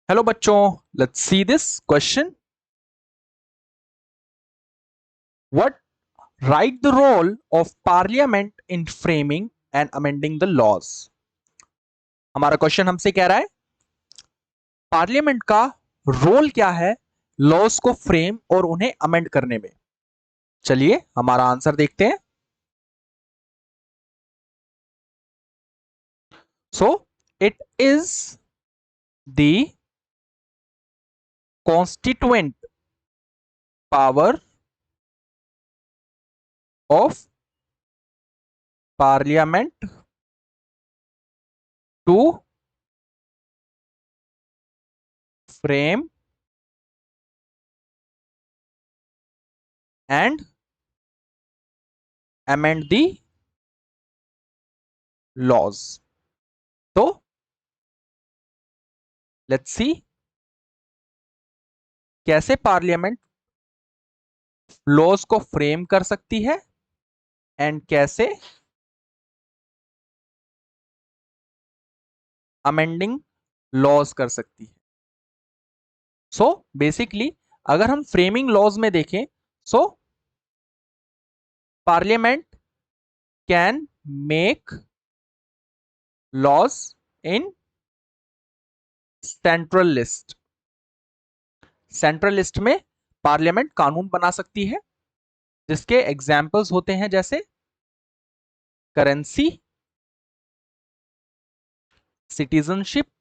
Hello बच्चों, let's see this question. What right the role of parliament in framing and amending the laws. हमारा question हमसे कह रहा है पार्लियामेंट का रोल क्या है लॉज को फ्रेम और उन्हें अमेंड करने में. चलिए हमारा आंसर देखते हैं. So it is the constituent power of parliament to frame and amend the laws. तो लेट्स सी कैसे पार्लियामेंट लॉज को फ्रेम कर सकती है एंड कैसे अमेंडिंग लॉज कर सकती है. सो बेसिकली अगर हम फ्रेमिंग लॉज में देखें so parliament can make laws in central list. Central list में पार्लियामेंट कानून बना सकती है जिसके एग्जाम्पल्स होते हैं जैसे करेंसी, सिटीजनशिप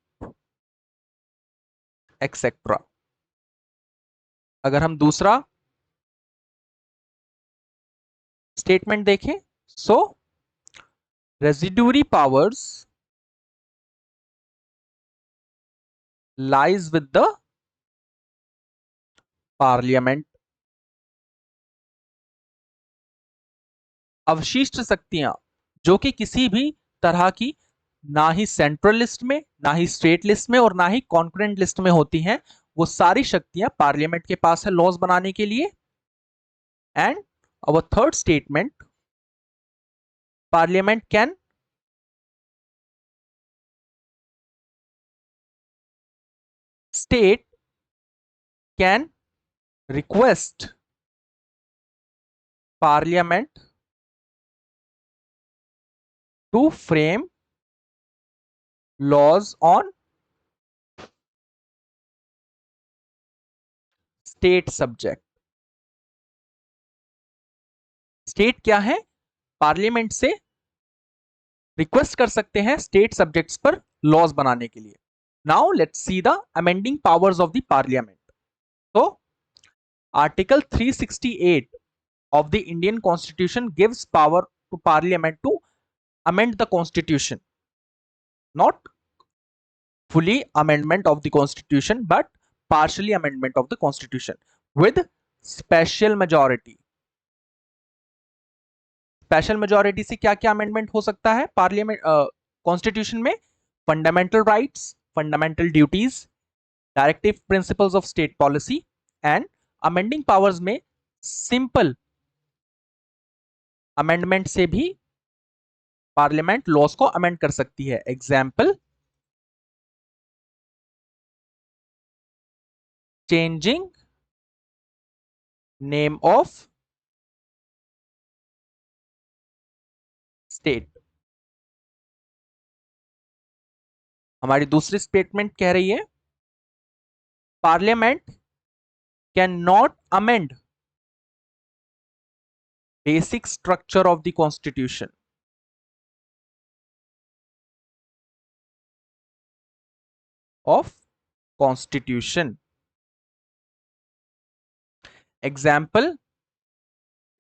एक्सेट्रा. अगर हम दूसरा स्टेटमेंट देखें so residuary powers lies with the parliament. अवशिष्ट शक्तियां जो कि किसी भी तरह की ना ही सेंट्रल लिस्ट में, ना ही स्टेट लिस्ट में और ना ही कॉन्करेंट लिस्ट में होती हैं, वो सारी शक्तियां पार्लियामेंट के पास है लॉज बनाने के लिए. And our third statement, parliament can state can request parliament to frame laws on state subject. State क्या है? पार्लियामेंट से रिक्वेस्ट कर सकते हैं स्टेट सब्जेक्ट्स पर लॉज बनाने के लिए. Now let's see the amending powers of the parliament. तो article 368 of the Indian Constitution gives power to Parliament to amend the Constitution. Not fully amendment of the Constitution, but partially amendment of the Constitution with special majority. Special majority से क्या क्या amendment हो सकता है parliament constitution में? Fundamental rights, fundamental duties, directive principles of state policy and amending powers में simple amendment से भी पार्लियामेंट लॉज को अमेंड कर सकती है. Example, changing name of state. हमारी दूसरी स्टेटमेंट कह रही है parliament can not amend basic structure of the constitution. Of constitution. Example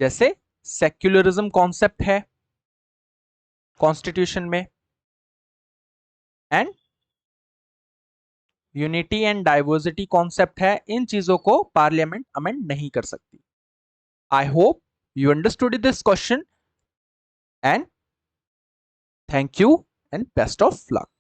जैसे सेक्युलरिज्म कॉन्सेप्ट है कॉन्स्टिट्यूशन में and unity and diversity concept है. इन चीजों को पार्लियामेंट अमेंड नहीं कर सकती. I hope you understood this question and thank you and best of luck.